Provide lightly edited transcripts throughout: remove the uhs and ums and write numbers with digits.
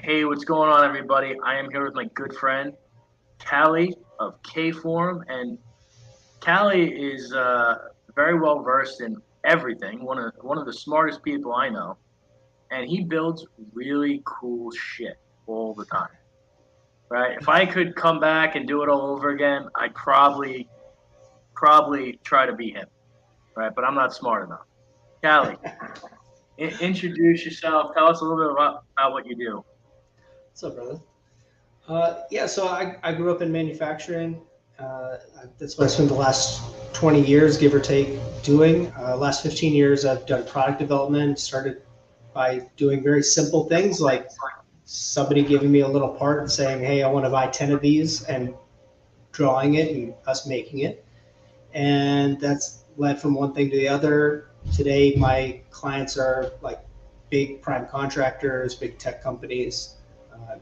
Hey, what's going on, everybody? I am here with my good friend Callye of KForm, and Callye is very well versed in everything. One of the smartest people I know, and he builds really cool shit all the time. Right? If I could come back and do it all over again, I'd probably try to be him. Right? But I'm not smart enough. Callye, introduce yourself. Tell us a little bit about what you do. What's up, brother? So I grew up in manufacturing. That's what I spent the last 20 years, give or take, doing. Last 15 years, I've done product development. Started by doing very simple things like somebody giving me a little part and saying, "Hey, I want to buy 10 of these," and drawing it and us making it. And that's led from one thing to the other. Today, my clients are like big prime contractors, big tech companies.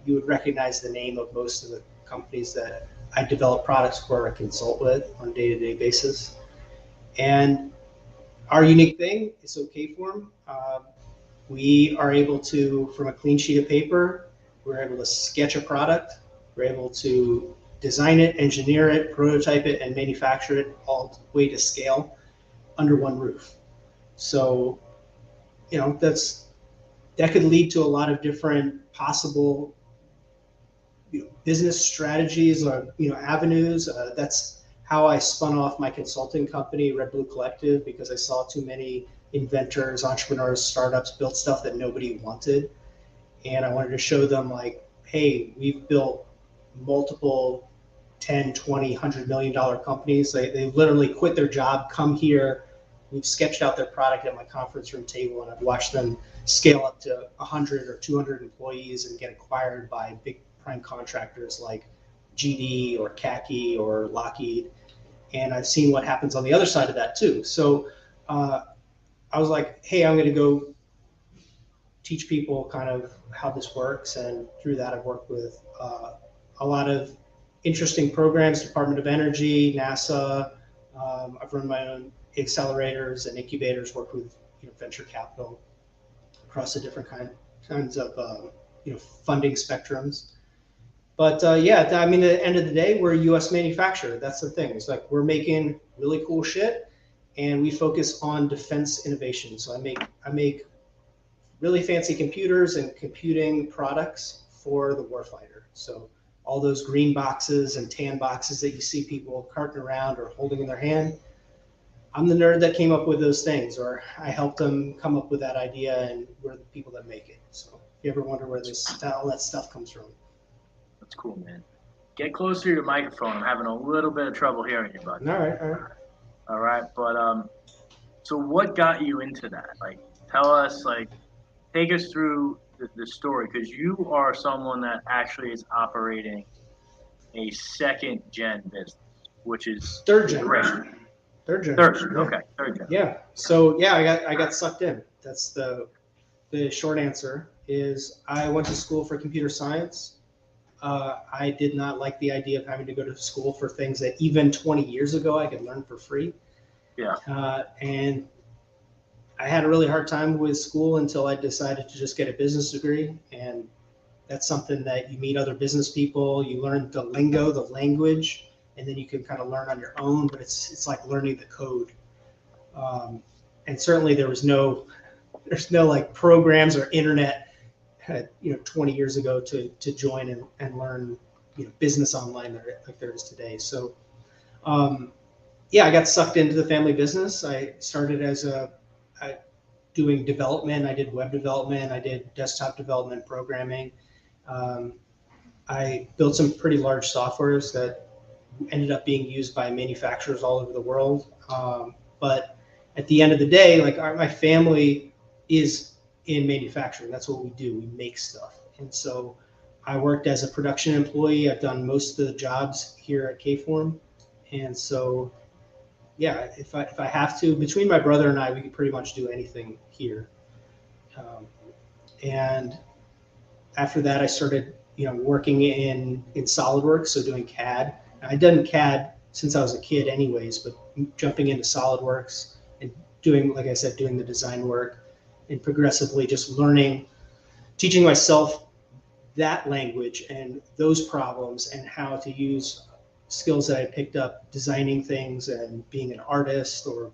You would recognize the name of most of the companies that I develop products for or consult with on a day-to-day basis. And our unique thing is KForm. We are able to, from a clean sheet of paper, we're able to sketch a product. We're able to design it, engineer it, prototype it, and manufacture it all the way to scale under one roof. So, that could lead to a lot of different possible business strategies or avenues. That's how I spun off my consulting company, Red Blue Collective, because I saw too many inventors, entrepreneurs, startups build stuff that nobody wanted, and I wanted to show them like, hey, we've built multiple 10, 20, $100 million companies. They literally quit their job, come here. We've sketched out their product at my conference room table, and I've watched them scale up to 100 or 200 employees and get acquired by big prime contractors like GD or Callye or Lockheed. And I've seen what happens on the other side of that too. So I was like, hey, I'm going to go teach people kind of how this works. And through that, I've worked with a lot of interesting programs, Department of Energy, NASA. I've run my own accelerators and incubators, worked with venture capital across the different kinds of funding spectrums. But I mean, at the end of the day, we're a U.S. manufacturer. That's the thing. It's like we're making really cool shit, and we focus on defense innovation. So I make really fancy computers and computing products for the warfighter. So all those green boxes and tan boxes that you see people carting around or holding in their hand, I'm the nerd that came up with those things, or I helped them come up with that idea, and we're the people that make it. So if you ever wonder where all that stuff comes from. That's cool, man. Get closer to your microphone. I'm having a little bit of trouble hearing you, bud. All right. All right, but so what got you into that? Like, tell us, like, take us through the story because you are someone that actually is operating a second gen business, which is Third gen. great. Third gen. Yeah. Okay, third gen. Yeah. So yeah, I got sucked in. That's the short answer. Is I went to school for computer science. I did not like the idea of having to go to school for things that even 20 years ago I could learn for free. Yeah. And I had a really hard time with school until I decided to just get a business degree. And that's something that you meet other business people, you learn the lingo, the language, and then you can kind of learn on your own. But it's like learning the code. And certainly there's no like programs or internet 20 years ago to join and learn business online like there is today. So I got sucked into the family business. I started as doing development. I did web development. I did desktop development, programming. I built some pretty large softwares that ended up being used by manufacturers all over the world. But at the end of the day, like my family is in manufacturing. That's what we do. We make stuff. And so I worked as a production employee. I've done most of the jobs here at KForm. And so, if I have to, between my brother and I, we can pretty much do anything here. And after that, I started, working in SolidWorks, so doing CAD. I'd done CAD since I was a kid anyways, but jumping into SolidWorks and doing, like I said, doing the design work and progressively just learning, teaching myself that language and those problems and how to use skills that I picked up designing things and being an artist or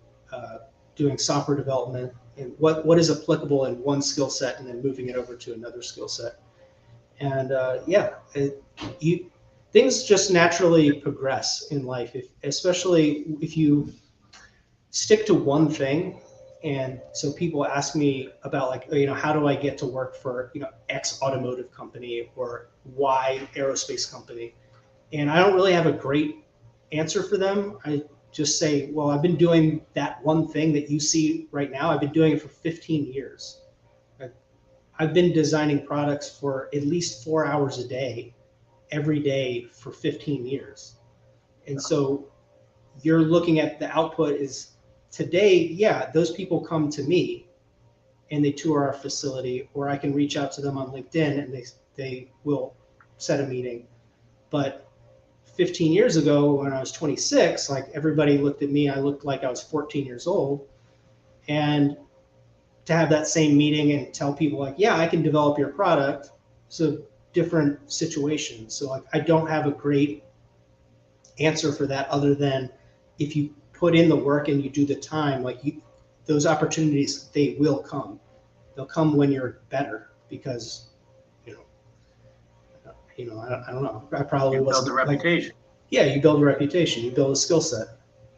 doing software development, and what is applicable in one skill set and then moving it over to another skill set. And you, things just naturally progress in life, especially if you stick to one thing. And so people ask me about, like, how do I get to work for, X automotive company or Y aerospace company? And I don't really have a great answer for them. I just say, well, I've been doing that one thing that you see right now. I've been doing it for 15 years. I've been designing products for at least 4 hours a day, every day for 15 years. And so you're looking at the output is today, yeah, those people come to me and they tour our facility, or I can reach out to them on LinkedIn and they will set a meeting. But 15 years ago, when I was 26, like, everybody looked at me, I looked like I was 14 years old. And to have that same meeting and tell people, like, yeah, I can develop your product, it's a different situation. So, like, I don't have a great answer for that other than if you put in the work and you do the time, like, those opportunities, they will come. They'll come when you're better, because I don't know. I probably build a wasn't, like, reputation. yeah, you build a reputation, you build a skill set.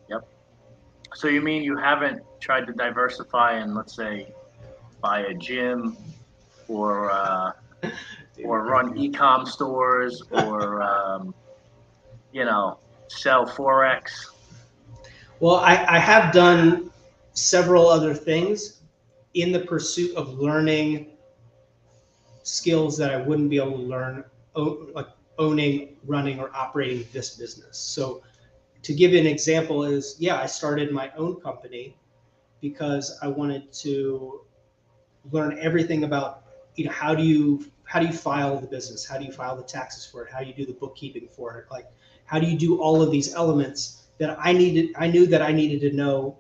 Yep. So you mean you haven't tried to diversify and, let's say, buy a gym or run e-com stores or sell forex? Well, I have done several other things in the pursuit of learning skills that I wouldn't be able to learn, like owning, running, or operating this business. So to give you an example is, yeah, I started my own company because I wanted to learn everything about, how do you file the business? How do you file the taxes for it? How do you do the bookkeeping for it? Like, how do you do all of these elements that I knew that I needed to know,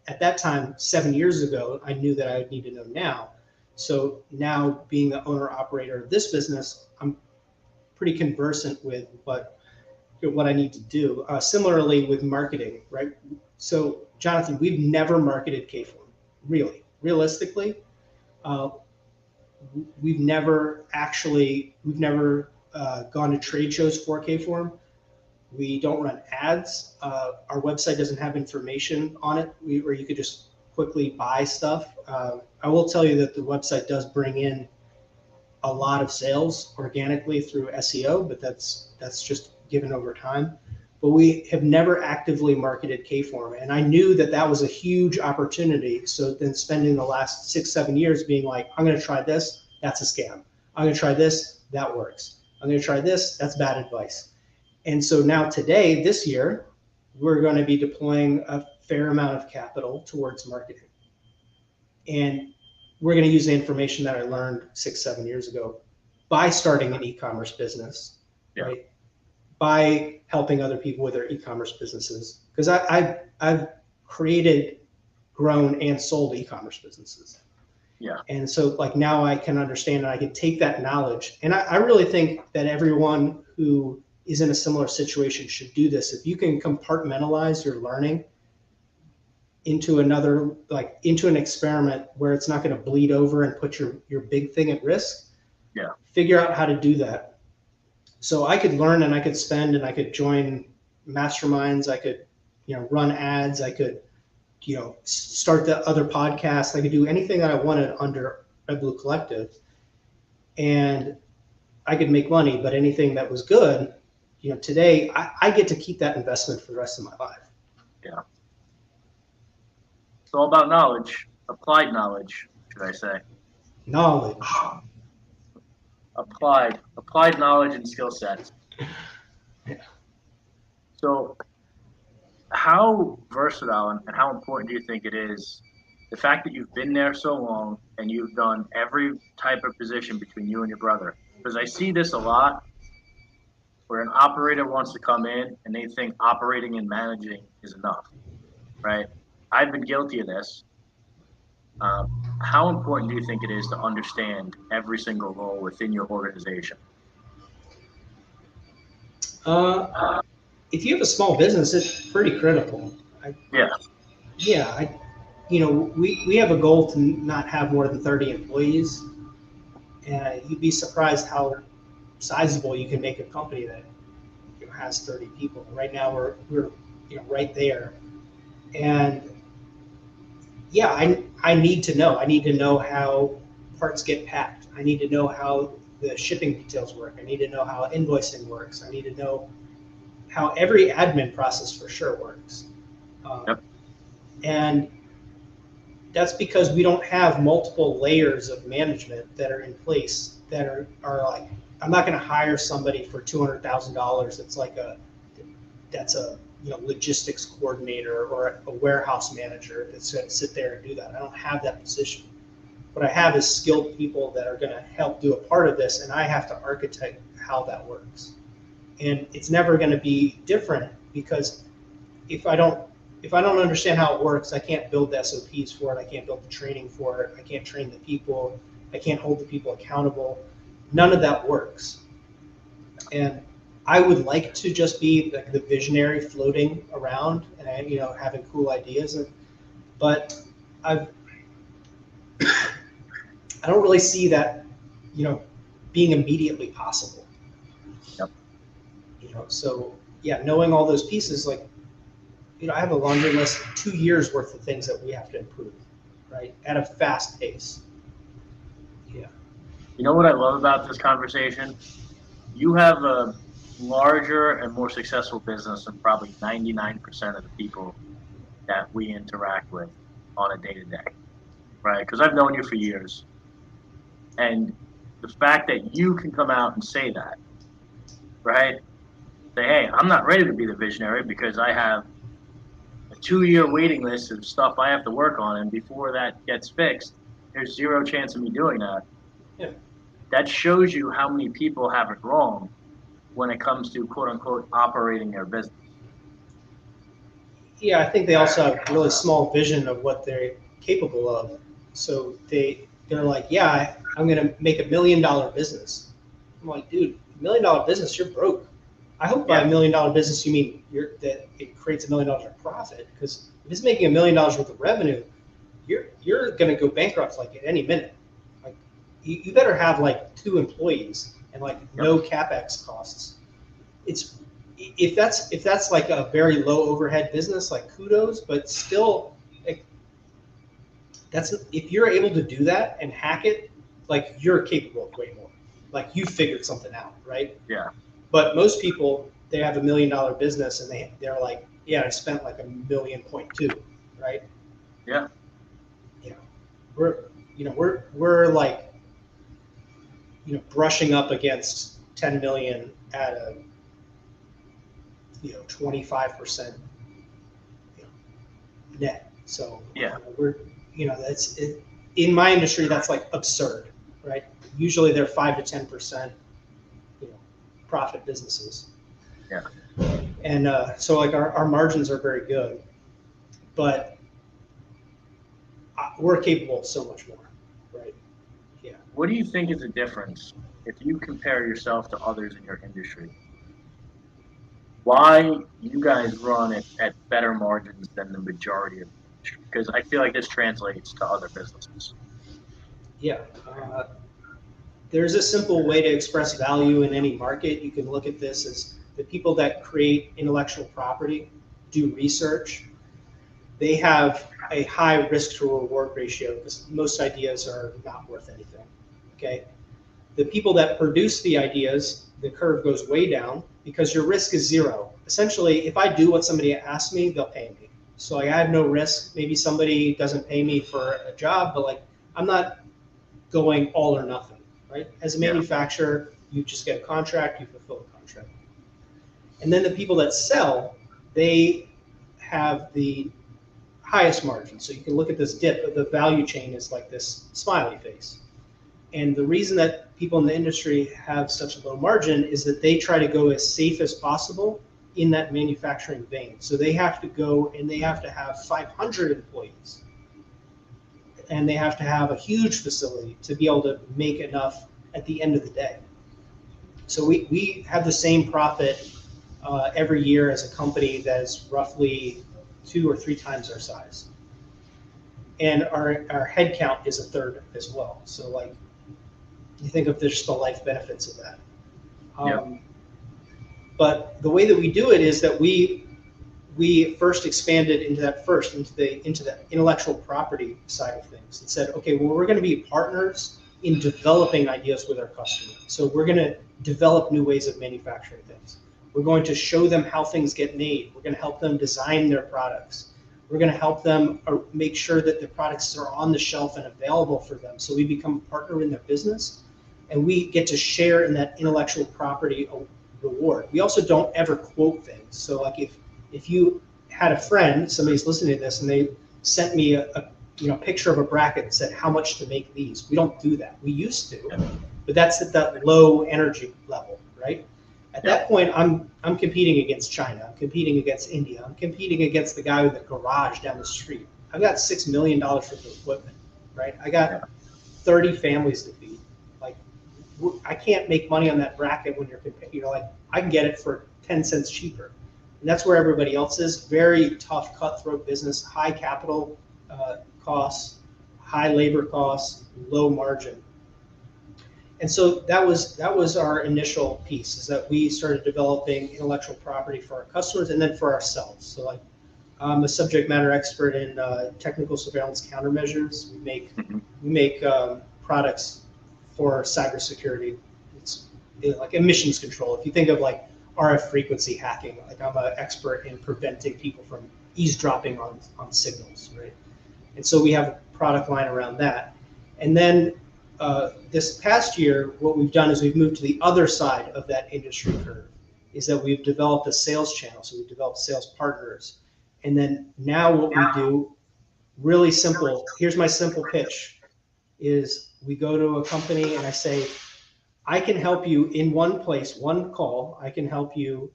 at that time, 7 years ago, I knew that I would need to know now. So now, being the owner operator of this business, I'm pretty conversant with what I need to do. Similarly with marketing, right? So, Jonathan, we've never marketed KForm, really. Realistically, we've never gone to trade shows for KForm. We don't run ads. Our website doesn't have information on it where you could just quickly buy stuff. I will tell you that the website does bring in a lot of sales organically through SEO, but that's just given over time. But we have never actively marketed KForm, and I knew that that was a huge opportunity. So then, spending the last 6-7 years being like, I'm going to try this, that's a scam. I'm going to try this, that works. I'm going to try this, that's bad advice. And so now, today, this year, we're going to be deploying a fair amount of capital towards marketing. And we're going to use the information that I learned 6-7 years ago by starting an e-commerce business, right? By helping other people with their e-commerce businesses. Because I've created, grown, and sold e-commerce businesses. Yeah. And so, like, now I can understand and I can take that knowledge. And I really think that everyone who is in a similar situation should do this. If you can compartmentalize your learning into into an experiment where it's not going to bleed over and put your big thing at risk, figure out how to do that. So I could learn and I could spend and I could join masterminds. I could, run ads. I could, start the other podcasts. I could do anything that I wanted under Red Blue Collective, and I could make money. But anything that was good, today I get to keep that investment for the rest of my life. Yeah. It's all about knowledge, applied knowledge, should I say? Knowledge. Applied knowledge and skill sets. Yeah. So, how versatile and how important do you think it is, the fact that you've been there so long and you've done every type of position between you and your brother? Because I see this a lot, where an operator wants to come in and they think operating and managing is enough, right? I've been guilty of this. Um, how important do you think it is to understand every single role within your organization? Uh, if you have a small business, it's pretty critical. I, Yeah, yeah, we have a goal to not have more than 30 employees, and you'd be surprised how sizable you can make a company that has 30 people. Right now, we're right there, and yeah, I need to know. I need to know how parts get packed. I need to know how the shipping details work. I need to know how invoicing works. I need to know how every admin process for sure works. Um, yep, and that's because we don't have multiple layers of management that are in place that are like, I'm not going to hire somebody for $200,000. It's like that's a logistics coordinator or a warehouse manager that's going to sit there and do that. I don't have that position. What I have is skilled people that are going to help do a part of this, and I have to architect how that works. And it's never going to be different because if I don't if I don't understand how it works, I can't build the SOPs for it. I can't build the training for it. I can't train the people. I can't hold the people accountable. None of that works. And I would like to just be like the visionary floating around and having cool ideas, but I've I don't really see that you know being immediately possible. yep. So yeah, knowing all those pieces, like I have a laundry list, 2 years worth of things that we have to improve, right, at a fast pace. Yeah. You know what I love about this conversation? You have a larger and more successful business than probably 99% of the people that we interact with on a day to day, right? Because I've known you for years. And the fact that you can come out and say that, right? Say, hey, I'm not ready to be the visionary because I have a 2 year waiting list of stuff I have to work on. And before that gets fixed, there's zero chance of me doing that. Yeah. That shows you how many people have it wrong when it comes to quote unquote operating their business. Yeah, I think they also have really small vision of what they're capable of. So they're like, yeah, I'm going to make $1 million business. I'm like, dude, $1 million business, you're broke. I hope by Yeah, $1 million business you mean that it creates $1 million of profit. Because if it's making $1 million worth of revenue, you're going to go bankrupt like at any minute. Like you better have like 2 employees and like yep, no capex costs. It's if that's like a very low overhead business, like kudos, but still, like, that's if you're able to do that and hack it, like you're capable of way more. Like you figured something out, right? yeah, But most people, they have $1 million business and they're like, yeah, I spent like 1.2 million, right? yeah. You know, we're we're like brushing up against 10 million at a 25% net. So Yeah. we're that's it, in my industry that's like absurd, right? Usually they're 5 to 10% you know profit businesses, Yeah. and so like our margins are very good, but we're capable of so much more, right? Yeah. What do you think is the difference if you compare yourself to others in your industry? Why you guys run it at better margins than the majority of the industry? Because I feel like this translates to other businesses. Yeah. There's a simple way to express value in any market. You can look at this as the people that create intellectual property, do research, they have a high risk to reward ratio because most ideas are not worth anything. Okay. The people that produce the ideas, the curve goes way down because your risk is zero. Essentially, if I do what somebody asks me, they'll pay me. So like, I have no risk. Maybe somebody doesn't pay me for a job, but like I'm not going all or nothing, right? As a Yeah. manufacturer, you just get a contract, you fulfill a contract. And then the people that sell, they have the highest margin. So you can look at this dip, the value chain is like this smiley face. And the reason that people in the industry have such a low margin is that they try to go as safe as possible in that manufacturing vein. So they have to go and they have to have 500 employees. and they have to have a huge facility to be able to make enough at the end of the day. So we have the same profit every year as a company that is roughly 2 or 3 times our size. And our head count is a third as well. So like, you think of just the life benefits of that. But the way that we do it is that we first expanded into the intellectual property side of things and said, okay, well, we're going to be partners in developing ideas with our customers. So we're going to develop new ways of manufacturing things. We're going to show them how things get made. We're going to help them design their products. We're going to help them make sure that the products are on the shelf and available for them. So we become a partner in their business, and we get to share in that intellectual property reward. We also don't ever quote things. So like if you had a friend, somebody's listening to this, and they sent me a picture of a bracket and said how much to make these, we don't do that. We used to, but that's at that low energy level, right? At that point, I'm competing against China. I'm competing against India. I'm competing against the guy with the garage down the street. I've got $6 million worth of equipment, right? I got 30 families to feed. Like, I can't make money on that bracket when you're like, I can get it for 10 cents cheaper. And that's where everybody else is. Very tough, cutthroat business, high capital costs, high labor costs, low margin. And so that was our initial piece, is that we started developing intellectual property for our customers and then for ourselves. So like, I'm a subject matter expert in technical surveillance countermeasures. We make products for cybersecurity. It's like emissions control. If you think of like RF frequency hacking, like I'm an expert in preventing people from eavesdropping on signals, right? And so we have a product line around that. And then this past year, what we've done is we've moved to the other side of that industry curve, is that we've developed a sales channel. So we've developed sales partners. And then now what we do, really simple, here's my simple pitch, is we go to a company and I say, I can help you in one place, one call. I can help you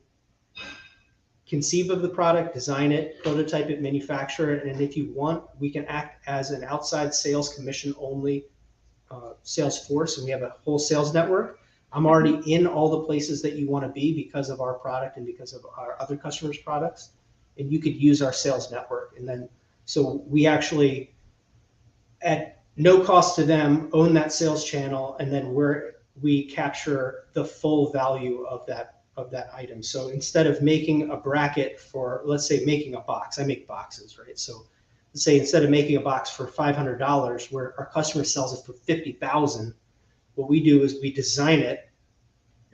conceive of the product, design it, prototype it, manufacture it. And if you want, we can act as an outside sales commission only sales force, and we have a whole sales network. I'm already in all the places that you want to be because of our product and because of our other customers' products, and you could use our sales network. And then, so we actually, at no cost to them, own that sales channel, and then we capture the full value of that item. So instead of making a bracket for, let's say, making a box, I make boxes, right? So say instead of making a box for $500, where our customer sells it for $50,000, what we do is we design it.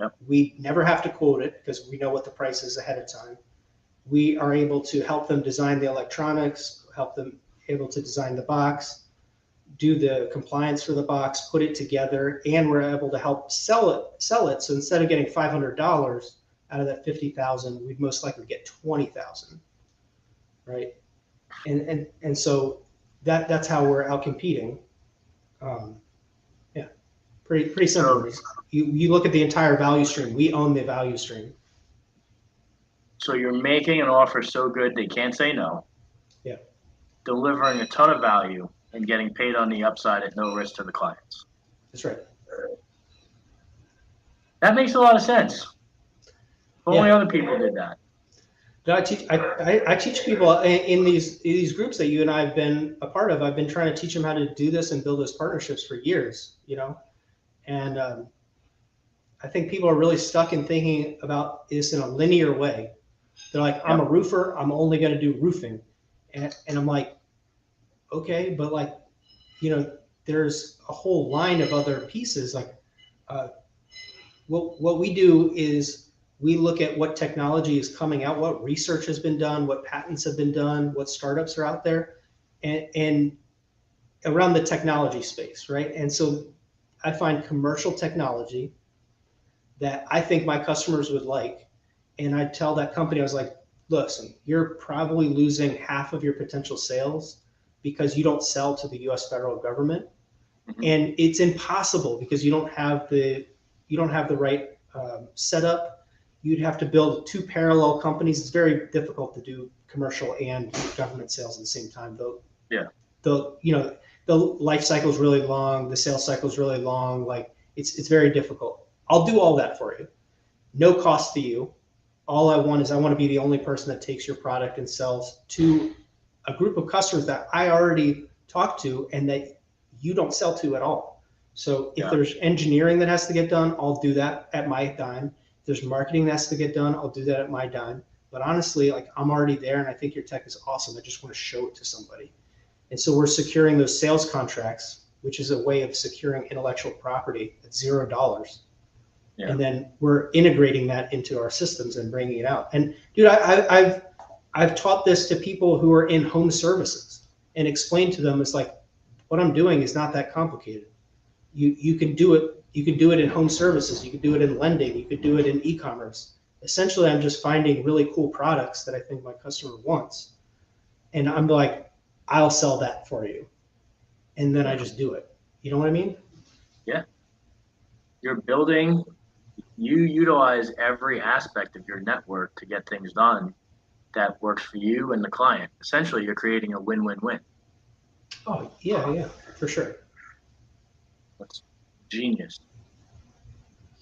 Yep. We never have to quote it because we know what the price is ahead of time. We are able to help them design the electronics, help them able to design the box, do the compliance for the box, put it together, and we're able to help sell it. So instead of getting $500 out of that $50,000, we'd most likely get $20,000, right? And so that's how we're out competing. Pretty simple. So, you look at the entire value stream. We own the value stream. so you're making an offer so good they can't say no. Yeah. Delivering a ton of value and getting paid on the upside at no risk to the clients. That's right. That makes a lot of sense. If only other people did that. I teach people in these groups that you and I have been a part of. I've been trying to teach them how to do this and build those partnerships for years, and I think people are really stuck in thinking about this in a linear way. They're like, I'm a roofer, I'm only going to do roofing, and I'm like, okay, but like, there's a whole line of other pieces. Like, what we do is we look at what technology is coming out, what research has been done, what patents have been done, what startups are out there, and around the technology space, right? And so I find commercial technology that I think my customers would like. And I tell that company, I was like, listen, you're probably losing half of your potential sales because you don't sell to the US federal government. Mm-hmm. And it's impossible because you don't have the right setup. You'd have to build 2 parallel companies. It's very difficult to do commercial and government sales at the same time, though. Yeah. Though, the life cycle is really long, the sales cycle is really long. Like it's very difficult. I'll do all that for you, no cost to you. All I want is I want to be the only person that takes your product and sells to a group of customers that I already talked to and that you don't sell to at all. So if there's engineering that has to get done, I'll do that at my dime. If there's marketing that has to get done, I'll do that at my dime. But honestly, like I'm already there and I think your tech is awesome. I just want to show it to somebody. And so we're securing those sales contracts, which is a way of securing intellectual property at $0. Yeah. And then we're integrating that into our systems and bringing it out. And dude, I've taught this to people who are in home services and explained to them, it's like, what I'm doing is not that complicated. You can do it. You can do it in home services. You can do it in lending. You could do it in e-commerce. Essentially, I'm just finding really cool products that I think my customer wants. And I'm like, I'll sell that for you. And then I just do it. You know what I mean? Yeah. You're building, you utilize every aspect of your network to get things done that works for you and the client. Essentially, you're creating a win-win-win. Oh, yeah, for sure. That's genius.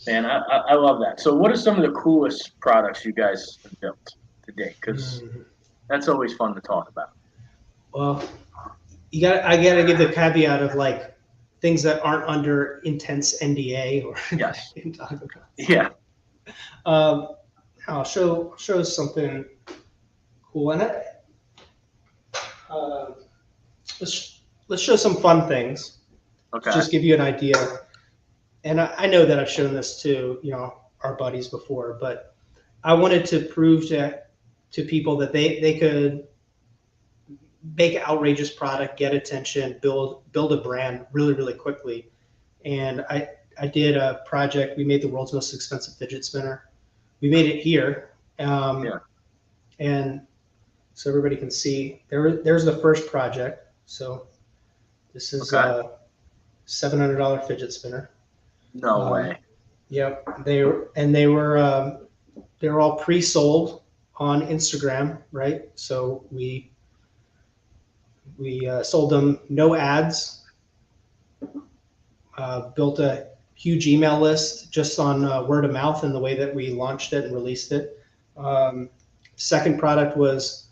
Man, I love that. So what are some of the coolest products you guys have built to date? Because that's always fun to talk about. Well, I gotta give the caveat of like things that aren't under intense NDA or yes. can talk about. Yeah. I'll show something cool. And let's show some fun things. Okay. Just give you an idea. And I know that I've shown this to, our buddies before, but I wanted to prove to people that they could make an outrageous product, get attention, build a brand really, really quickly. And I did a project. We made the world's most expensive fidget spinner. We made it here. And so everybody can see there's the first project. So this is a $700 fidget spinner. No way. Yep. They were all pre-sold on Instagram, right? So we sold them no ads. Built a huge email list just on word of mouth and the way that we launched it and released it. Second product was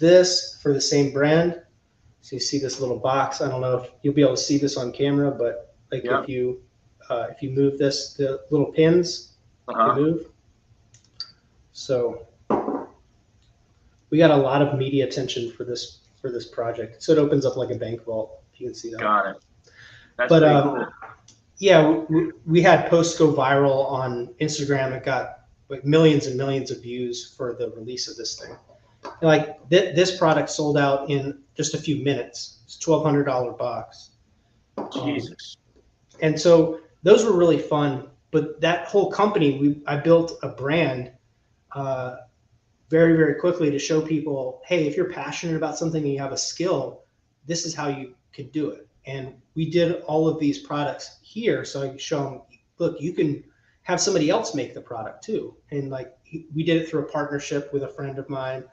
this for the same brand. So you see this little box. I don't know if you'll be able to see this on camera, but like if you move this, the little pins, you move. So we got a lot of media attention for this project. So it opens up like a bank vault, if you can see that. Got it. That's pretty cool. Yeah, we had posts go viral on Instagram. It got like millions and millions of views for the release of this thing. And like this product sold out in just a few minutes. It's a $1,200 box. Jesus. And so those were really fun. But that whole company, I built a brand very, very quickly to show people, hey, if you're passionate about something and you have a skill, this is how you could do it. And we did all of these products here. So I could show them, look, you can have somebody else make the product too. And like, we did it through a partnership with a friend of mine.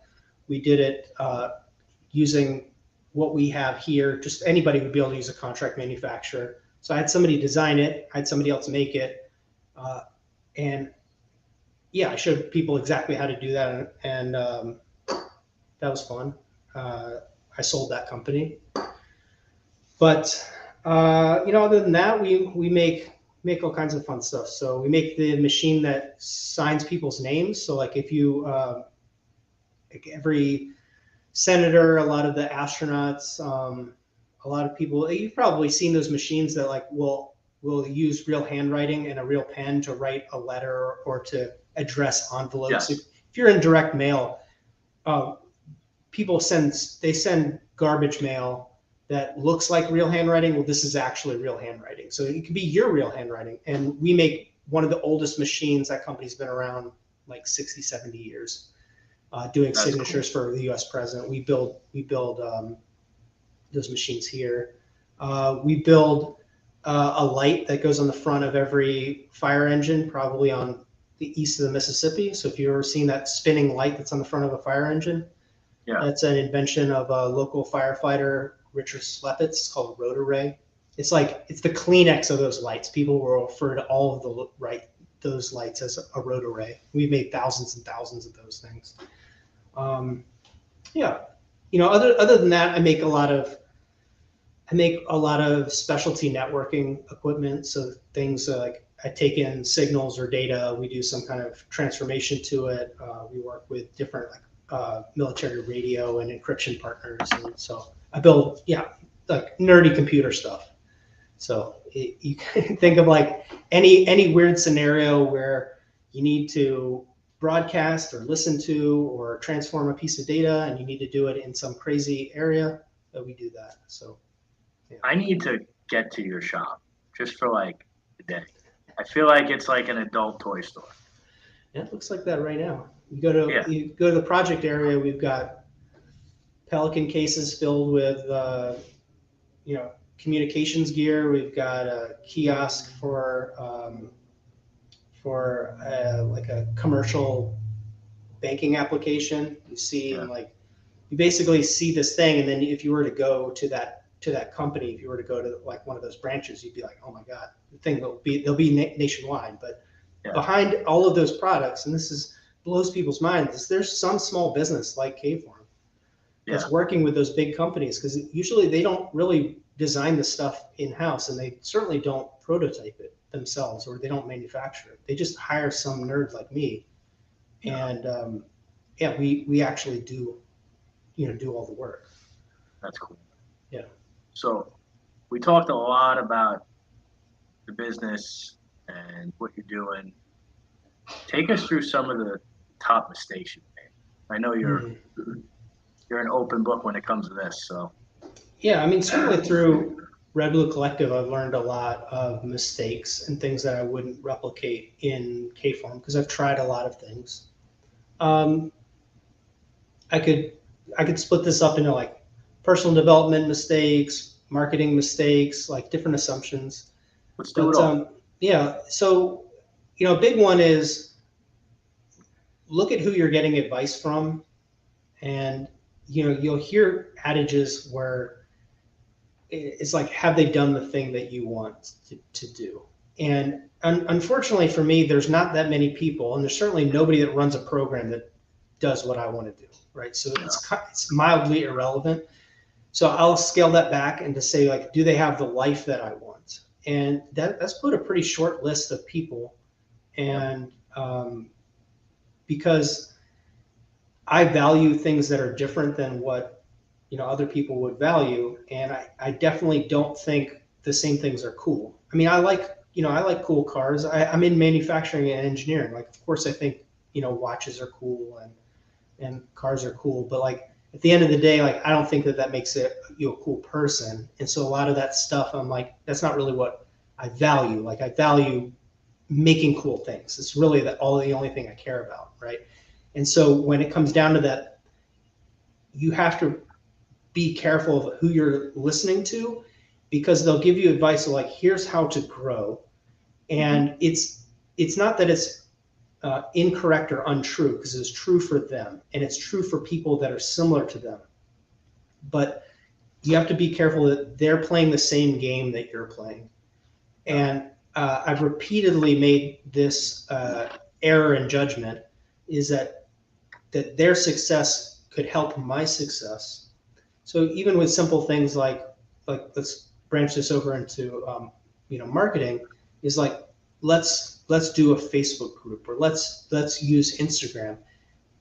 We did it using what we have here. Just anybody would be able to use a contract manufacturer. So I had somebody design it. I had somebody else make it. And yeah, I showed people exactly how to do that. And that was fun. I sold that company. But, other than that, we make all kinds of fun stuff. So we make the machine that signs people's names. So like if you, like every senator, a lot of the astronauts, a lot of people, you've probably seen those machines that like will use real handwriting and a real pen to write a letter or to address envelopes. Yes. If you're in direct mail, people send garbage mail that looks like real handwriting. Well, this is actually real handwriting. So it could be your real handwriting. And we make one of the oldest machines. That company's been around like 60, 70 years, doing That's signatures cool. for the US president. We build those machines here. We build a light that goes on the front of every fire engine, probably on the east of the Mississippi. So if you've ever seen that spinning light that's on the front of a fire engine, that's an invention of a local firefighter, richer sleppets. It's called a rotarray. It's like it's the Kleenex of those lights. People will refer to all of those lights as a rotarray. We've made thousands and thousands of those things. Yeah, other than that, I make a lot of specialty networking equipment. So things like I take in signals or data, we do some kind of transformation to it. We work with different military radio and encryption partners, and so I build like nerdy computer stuff. So you can think of like any weird scenario where you need to broadcast or listen to or transform a piece of data, and you need to do it in some crazy area, we do that. So yeah. I need to get to your shop just for like a day. I feel like it's like an adult toy store. Yeah, it looks like that right now. You go to the project area. We've got Pelican cases filled with communications gear. We've got a kiosk for like a commercial banking application. You see like you basically see this thing, and then if you were to go to that company, if you were to go to like one of those branches, you'd be like, oh my god, the thing they'll be nationwide. But behind all of those products, and this blows people's minds, is there's some small business like KForm that's working with those big companies, because usually they don't really design the stuff in-house, and they certainly don't prototype it themselves, or they don't manufacture it. They just hire some nerd like me, and we actually do all the work. That's cool. Yeah. So we talked a lot about the business and what you're doing. Take us through some of the top mistakes you've made. I know you're an open book when it comes to this. So yeah, I mean, certainly through Red Blue Collective, I've learned a lot of mistakes and things that I wouldn't replicate in KForm, because I've tried a lot of things. I could split this up into like personal development mistakes, marketing mistakes, like different assumptions. Let's do it all. Yeah. So, a big one is look at who you're getting advice from. And, you'll hear adages where it's like, have they done the thing that you want to do? And unfortunately for me, there's not that many people, and there's certainly nobody that runs a program that does what I want to do. Right. So it's mildly irrelevant. So I'll scale that back and to say, like, do they have the life that I want? And that's put a pretty short list of people. And because I value things that are different than what, other people would value. And I definitely don't think the same things are cool. I mean, I like cool cars. I'm in manufacturing and engineering. Like, of course, I think, watches are cool and cars are cool. But like, at the end of the day, like, I don't think that makes it you a cool person. And so a lot of that stuff, I'm like, that's not really what I value. Like, I value making cool things. It's really the only thing I care about, right? And so when it comes down to that, you have to be careful of who you're listening to, because they'll give you advice of like, here's how to grow. And it's not that it's incorrect or untrue, because it's true for them and it's true for people that are similar to them. But you have to be careful that they're playing the same game that you're playing. And I've repeatedly made this error in judgment, is that their success could help my success. So even with simple things like let's branch this over into marketing, is like, let's do a Facebook group, or let's use Instagram.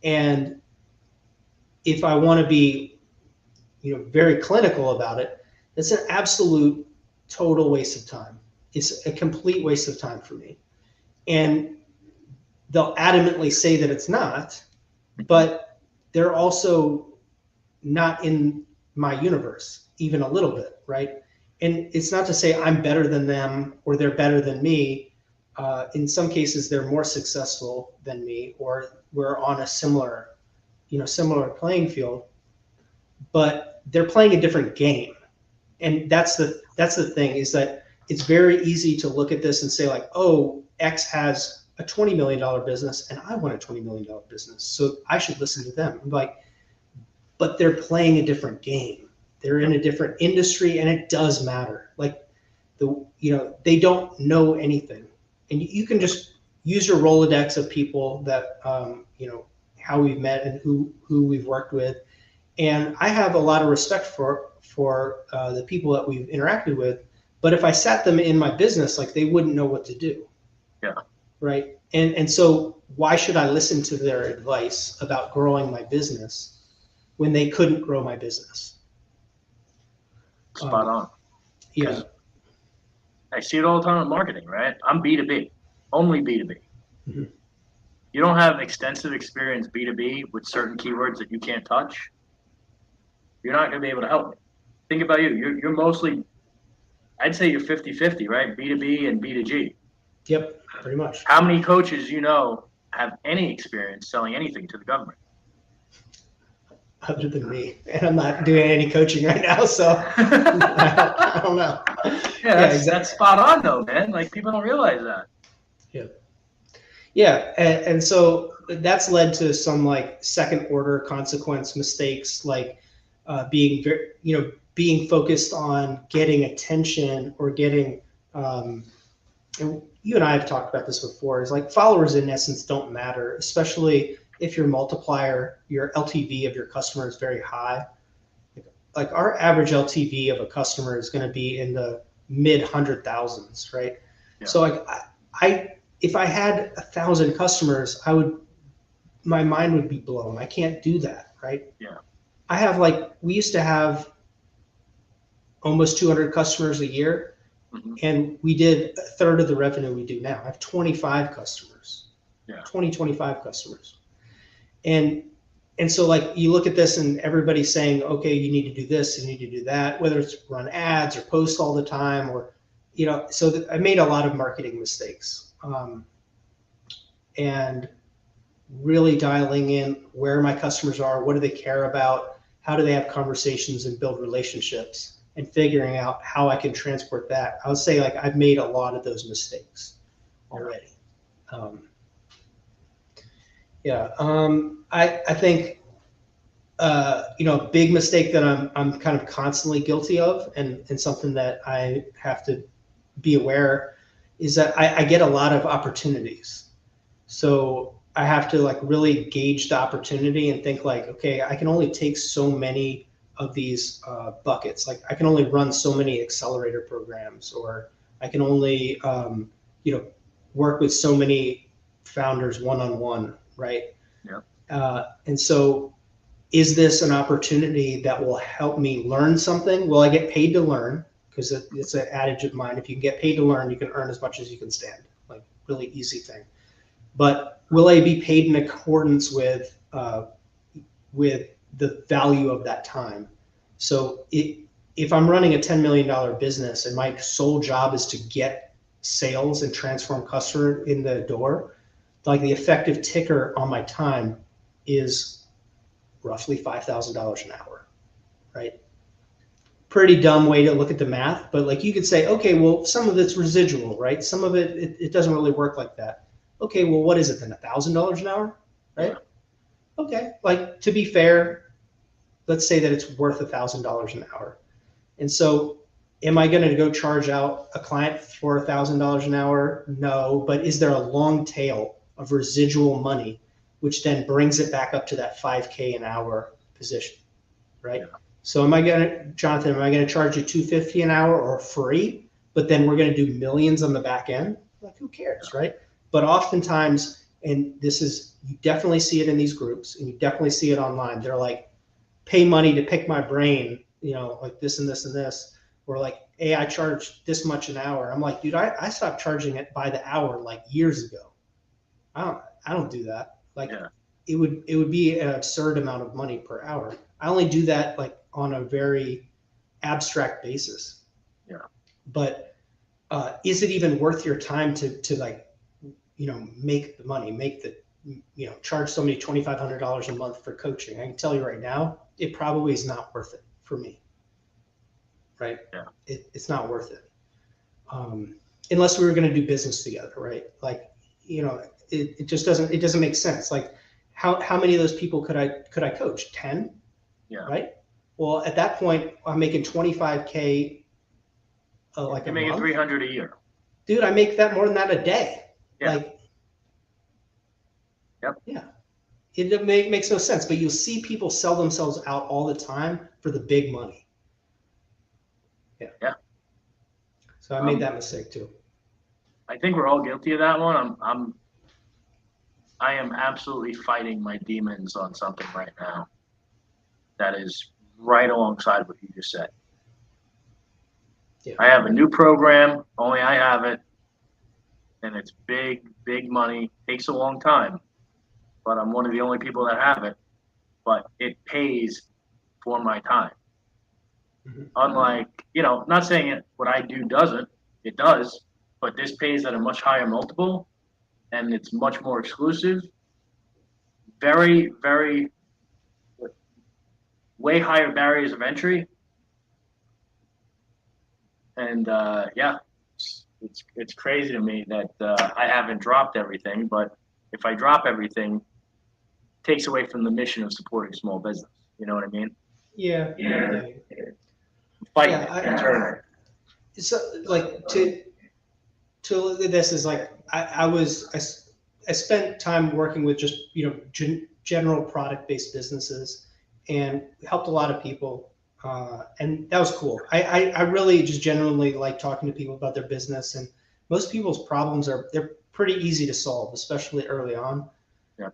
And if I want to be very clinical about it, it's an absolute total waste of time. It's a complete waste of time for me. And they'll adamantly say that it's not, but they're also not in my universe even a little bit, right? And it's not to say I'm better than them or they're better than me. In some cases, they're more successful than me, or we're on a similar playing field, but they're playing a different game. And that's the thing, is that it's very easy to look at this and say like, oh, X has a $20 million business and I want a $20 million business, so I should listen to them. I'm like, but they're playing a different game. they're in a different industry, and it does matter. Like they don't know anything, and you can just use your Rolodex of people that how we've met and who we've worked with. And I have a lot of respect for the people that we've interacted with. But if I sat them in my business, like, they wouldn't know what to do. Yeah. Right. And so why should I listen to their advice about growing my business when they couldn't grow my business? Spot on. Yeah. I see it all the time in marketing, right? I'm B2B, only B2B. Mm-hmm. You don't have extensive experience B2B with certain keywords that you can't touch, you're not going to be able to help me. Think about you. You're mostly, I'd say you're 50-50, right? B2B and B2G. Yep, pretty much. How many coaches have any experience selling anything to the government? Other than me, and I'm not doing any coaching right now, so I don't know. Yeah, that's spot on though, man. Like, people don't realize that. Yeah, and so that's led to some like second order consequence mistakes, like being focused on getting attention or getting. And you and I have talked about this before. Is like, followers in essence don't matter, especially if your multiplier, your LTV of your customer is very high. Like our average LTV of a customer is going to be in the mid 100,000s, right? Yeah. So like if I had 1,000 customers, my mind would be blown. I can't do that, right? Yeah. We used to have almost 200 customers a year, mm-hmm. and we did a third of the revenue we do now. I have 25 customers. Yeah. 25 customers. And so like, you look at this and everybody's saying, okay, you need to do this, you need to do that, whether it's run ads or post all the time, or, so I made a lot of marketing mistakes. And really dialing in where my customers are, what do they care about, how do they have conversations and build relationships, and figuring out how I can transport that. I would say like I've made a lot of those mistakes already. I think a big mistake that I'm kind of constantly guilty of, and something that I have to be aware, is that I get a lot of opportunities. So I have to like really gauge the opportunity and think like, okay, I can only take so many of these buckets. Like, I can only run so many accelerator programs, or I can only work with so many founders one-on-one, right? Yeah. And so, is this an opportunity that will help me learn something? Will I get paid to learn? Because it's an adage of mine. If you can get paid to learn, you can earn as much as you can stand. Like, really easy thing. But will I be paid in accordance with the value of that time? So if I'm running a $10 million business and my sole job is to get sales and transform customer in the door, like, the effective ticker on my time is roughly $5,000 an hour, right? Pretty dumb way to look at the math, but like, you could say, okay, well, some of it's residual, right? Some of it doesn't really work like that. Okay, well, what is it then? $1,000 an hour, right? Yeah. Okay, like, to be fair, let's say that it's worth $1,000 an hour. And so, am I going to go charge out a client for $1,000 an hour? No, but is there a long tail of residual money, which then brings it back up to that $5K an hour position, right? Yeah. So Jonathan, am I going to charge you $250 an hour or free, but then we're going to do millions on the back end? Like, who cares, right? But oftentimes, and you definitely see it in these groups, and you definitely see it online, they're like, pay money to pick my brain, like this and this and this, or like, hey, I charge this much an hour. I'm like, dude, I stopped charging it by the hour like years ago. I don't do that. Like, yeah. it would be an absurd amount of money per hour. I only do that like on a very abstract basis. Yeah. But is it even worth your time to like, make the money, charge somebody $2,500 a month for coaching? I can tell you right now, it probably is not worth it for me. Right? Yeah. It's not worth it. Unless we were going to do business together, right? Like, it just doesn't make sense. Like, how many of those people could I coach? 10? Yeah. Right? Well, at that point, I'm making 25K like You're a making month. 300 a year. Dude, I make that more than that a day. Yeah. Like, Yep. yeah, makes no sense. But you'll see people sell themselves out all the time for the big money. Yeah. Yeah. So I made that mistake too. I think we're all guilty of that one. I am absolutely fighting my demons on something right now that is right alongside what you just said. Yeah. I have a new program, only I have it, and it's big, big money. Takes a long time, but I'm one of the only people that have it. But it pays for my time. Mm-hmm. Unlike, not saying what I do doesn't, it does, but this pays at a much higher multiple, and it's much more exclusive. Very, very, way higher barriers of entry, and yeah, it's crazy to me that I haven't dropped everything. But if I drop everything, it takes away from the mission of supporting small business. You know what I mean? Yeah. Yeah. I'm fighting it internally. So like to look at this is like I spent time working with just general product based businesses and helped a lot of people, and that was cool. I really just genuinely like talking to people about their business, and most people's problems they're pretty easy to solve, especially early on. Yeah.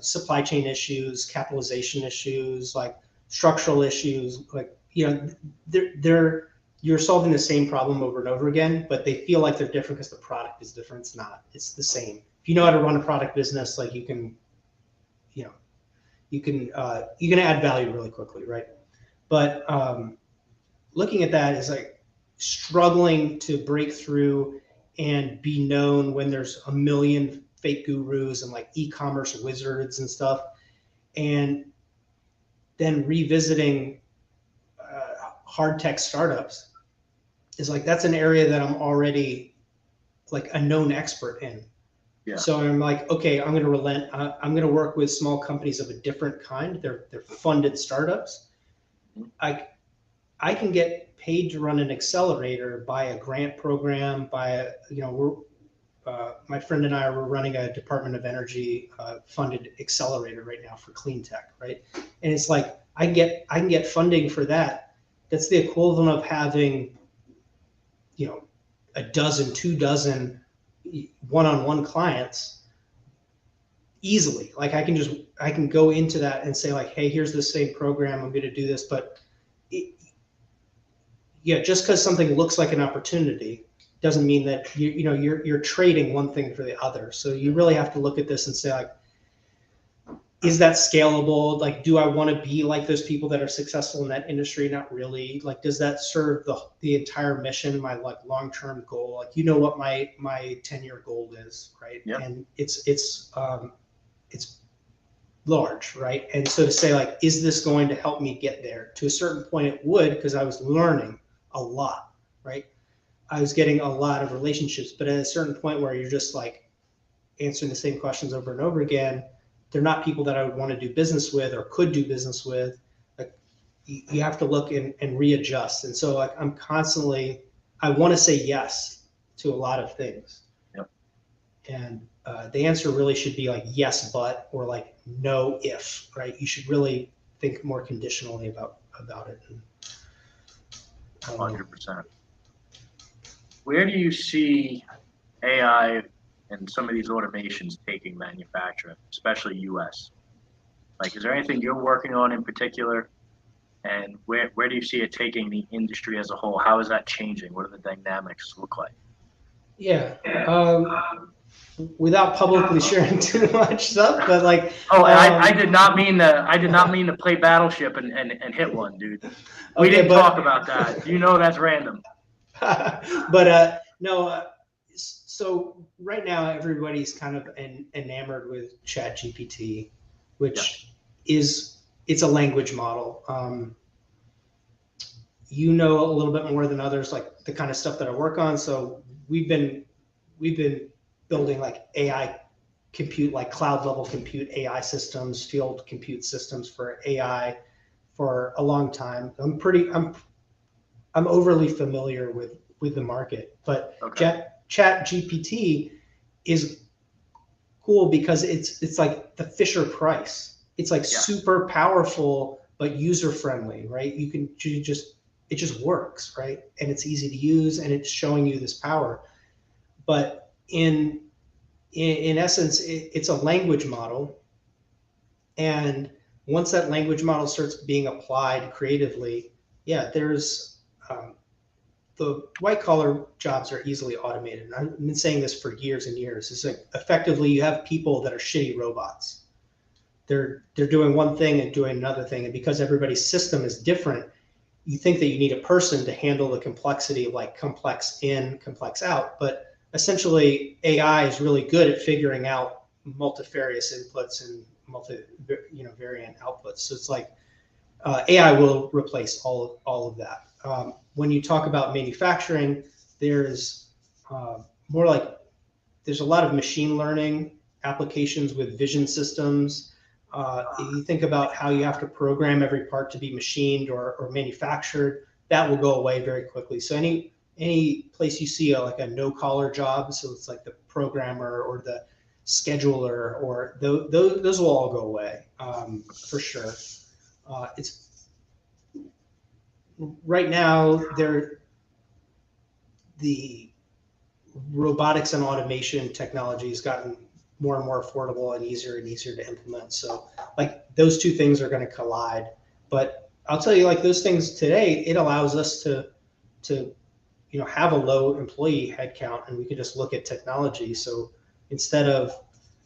Supply chain issues, capitalization issues, like structural issues, like they're you're solving the same problem over and over again, but they feel like they're different because the product is different. It's not. It's the same. If you know how to run a product business, like you can add value really quickly, right? But looking at that is like struggling to break through and be known when there's a million fake gurus and like e-commerce wizards and stuff, and then revisiting hard tech startups is like that's an area that I'm already like a known expert in. Yeah. So I'm like, okay, I'm going to relent. I'm going to work with small companies of a different kind. They're funded startups. I can get paid to run an accelerator by a grant program, my friend and I were running a Department of Energy funded accelerator right now for clean tech, right? And it's like I can get funding for that. That's the equivalent of having, a dozen, 2 dozen one-on-one clients easily. Like I can go into that and say like, hey, here's the same program. I'm going to do this, but just because something looks like an opportunity doesn't mean that you're trading one thing for the other. So you really have to look at this and say like, is that scalable? Like, do I want to be like those people that are successful in that industry? Not really. Like, does that serve the entire mission, my like long-term goal? Like, what my 10-year goal is, right? Yep. And it's large, right? And so to say like, is this going to help me get there? To a certain point, it would, because I was learning a lot, right? I was getting a lot of relationships, but at a certain point where you're just like answering the same questions over and over again, they're not people that I would want to do business with or could do business with. Like you have to look and readjust. And so like I'm constantly, I want to say yes to a lot of things. Yep. And the answer really should be like yes, but, or like no, if, right? You should really think more conditionally about it. 100%. Where do you see AI and some of these automations taking manufacturing, especially U.S.? Like, is there anything you're working on in particular? And where do you see it taking the industry as a whole? How is that changing? What do the dynamics look like? Yeah. Without publicly sharing too much stuff, but like. Oh, I did not mean to play Battleship and hit one, dude. We didn't talk about that. You know that's random. But no. So right now everybody's kind of enamored with ChatGPT, which it's a language model. A little bit more than others, like the kind of stuff that I work on. So we've been building like AI compute, like cloud level compute AI systems, field compute systems for AI for a long time. I'm overly familiar with the market, but Okay. Chat GPT is cool because it's like the Fisher Price. It's like Yeah. super powerful but user friendly, right? You just it just works, right? And it's easy to use and it's showing you this power. But in essence, it's a language model, and once that language model starts being applied creatively, yeah, there's the white collar jobs are easily automated. And I've been saying this for years and years. It's like effectively you have people that are shitty robots. They're doing one thing and doing another thing, and because everybody's system is different, you think that you need a person to handle the complexity of like complex in, complex out. But essentially, AI is really good at figuring out multifarious inputs and variant outputs. So it's like AI will replace all of that. When you talk about manufacturing, there's more like there's a lot of machine learning applications with vision systems. You think about how you have to program every part to be machined or manufactured, that will go away very quickly. So any place you see like a no collar job, so it's like the programmer or the scheduler, or those will all go away for sure. It's right now the robotics and automation technology has gotten more and more affordable and easier to implement. So like those two things are going to collide. But I'll tell you, like those things today, it allows us to have a low employee headcount, and we can just look at technology. So instead of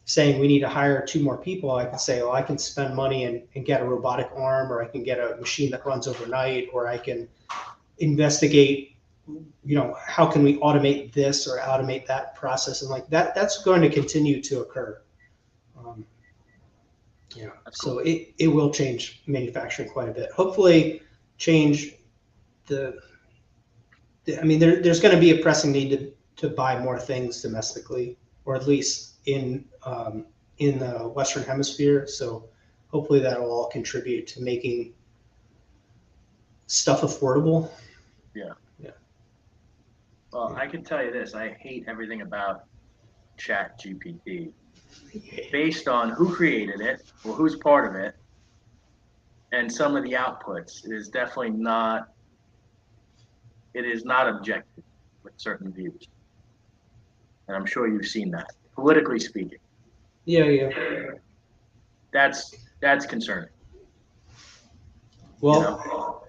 saying we need to hire 2 more people, I can say, well, I can spend money and get a robotic arm, or I can get a machine that runs overnight, or I can investigate, how can we automate this or automate that process, and like that's going to continue to occur. Um, yeah, That's so cool. it will change manufacturing quite a bit. Hopefully, change the. I mean, there's going to be a pressing need to buy more things domestically, or at least in the Western Hemisphere. So hopefully that will all contribute to making stuff affordable. Yeah. Yeah. Well, Yeah. I can tell you this: I hate everything about Chat GPT, based on who created it or who's part of it, and some of the outputs. It is definitely not. It is not objective with certain views, and I'm sure you've seen that. Politically speaking, Yeah, yeah. that's concerning. You know. Well,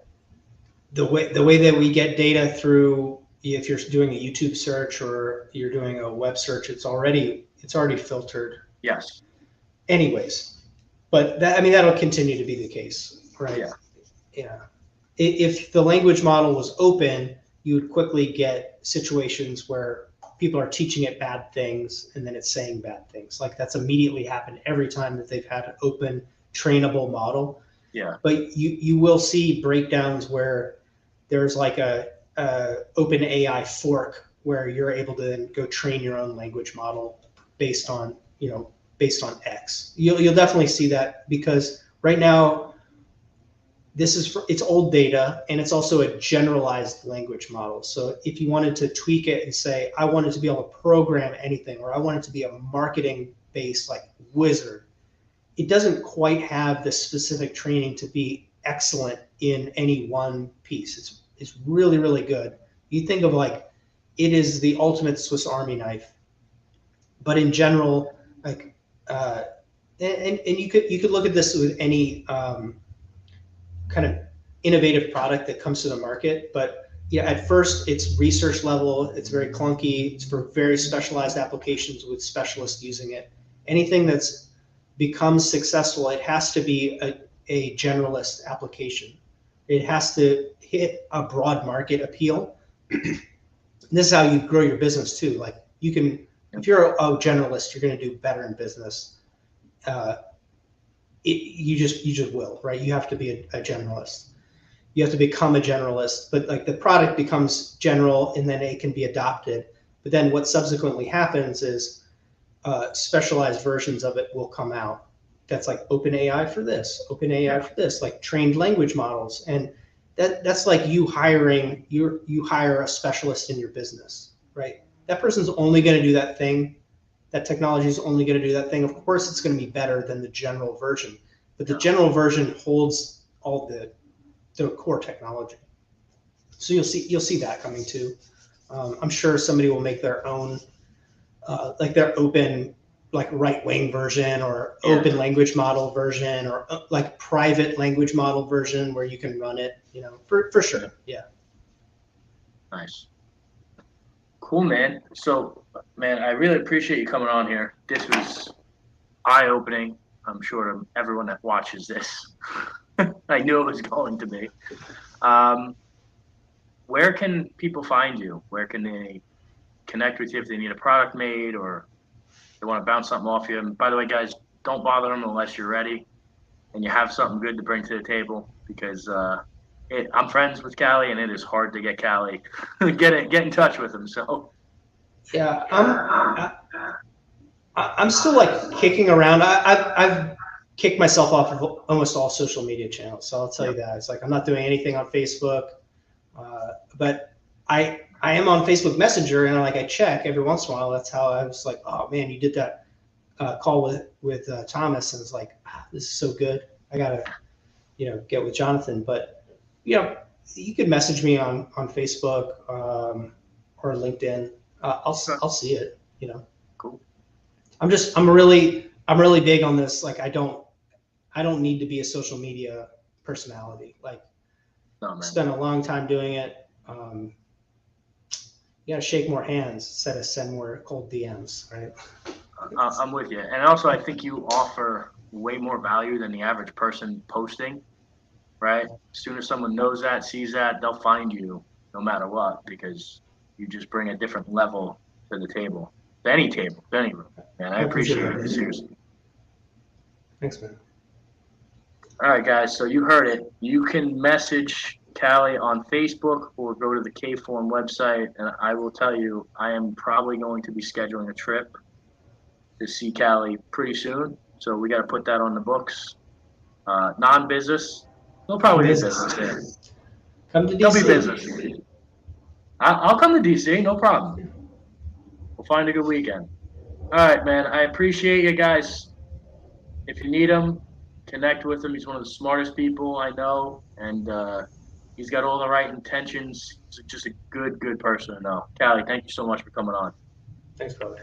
the way that we get data through, if you're doing a YouTube search or you're doing a web search, it's already filtered Yes. anyways. But that, I mean, that'll continue to be the case, right? Yeah. Yeah. If the language model was open, you would quickly get situations where people are teaching it bad things and then it's saying bad things. Like that's immediately happened every time that they've had an open trainable model. Yeah. But you will see breakdowns where there's like a open AI fork where you're able to then go train your own language model based on based on X. You'll definitely see that, because right now it's old data, and it's also a generalized language model. So if you wanted to tweak it and say, I wanted to be able to program anything, or I wanted to be a marketing based like wizard, it doesn't quite have the specific training to be excellent in any one piece. It's really, really good. You think of like it is the ultimate Swiss Army knife, but in general, like and you could look at this with any kind of innovative product that comes to the market. But yeah, at first it's research level, it's very clunky, it's for very specialized applications with specialists using it. Anything that's becomes successful, it has to be a generalist application. It has to hit a broad market appeal. This is how you grow your business too. Like you can, if you're a generalist, you're going to do better in business. You just will, right? You have to be a generalist. You have to become a generalist, but like the product becomes general and then it can be adopted. But then what subsequently happens is specialized versions of it will come out. that's like open AI for this, open AI for this, like trained language models. And that's like you hire a specialist in your business, right? That person's only going to do that thing. That technology is only going to do that thing. Of course, it's going to be better than the general version, but the general version holds all the core technology. So you'll see that coming too. I'm sure somebody will make their own, like their open, like right-wing version or open language model version or like private language model version where you can run it, for sure. Yeah. Nice. Cool, man. So, man, I really appreciate you coming on here. This was eye-opening, I'm sure, to everyone that watches this. I knew it was going to be. Where can people find you? Where can they connect with you if they need a product made or they want to bounce something off you? And by the way, guys, don't bother them unless you're ready and you have something good to bring to the table because I'm friends with Callye and it is hard to get Callye get in touch with him. So yeah, I'm still like kicking around. I've kicked myself off of almost all social media channels, so I'll tell you that. It's like I'm not doing anything on Facebook, but I am on Facebook Messenger, and I check every once in a while. That's how I was like, oh man, you did that call with Thomas, and it's like, this is so good. I gotta get with Jonathan. But you could message me on Facebook or LinkedIn. I'll see it. Cool. I'm really big on this. Like I don't need to be a social media personality. Like spent a long time doing it. You gotta shake more hands instead of send more cold DMs, right? I'm with you. And also I think you offer way more value than the average person posting, right? As soon as someone knows that, sees that, they'll find you no matter what because you just bring a different level to the table. To any table, to any room. Man, I appreciate it. Seriously. Thanks, man. All right, guys. So you heard it. You can message Callye on Facebook or go to the KForm website, and I will tell you, I am probably going to be scheduling a trip to see Callye pretty soon. So we got to put that on the books. Non-business, there'll probably be business there. Come to DC. There'll be business. I'll come to DC, no problem. We'll find a good weekend. All right, man. I appreciate you guys. If you need him, connect with him. He's one of the smartest people I know, and he's got all the right intentions. He's just a good person to know. Callye, thank you so much for coming on. Thanks, brother.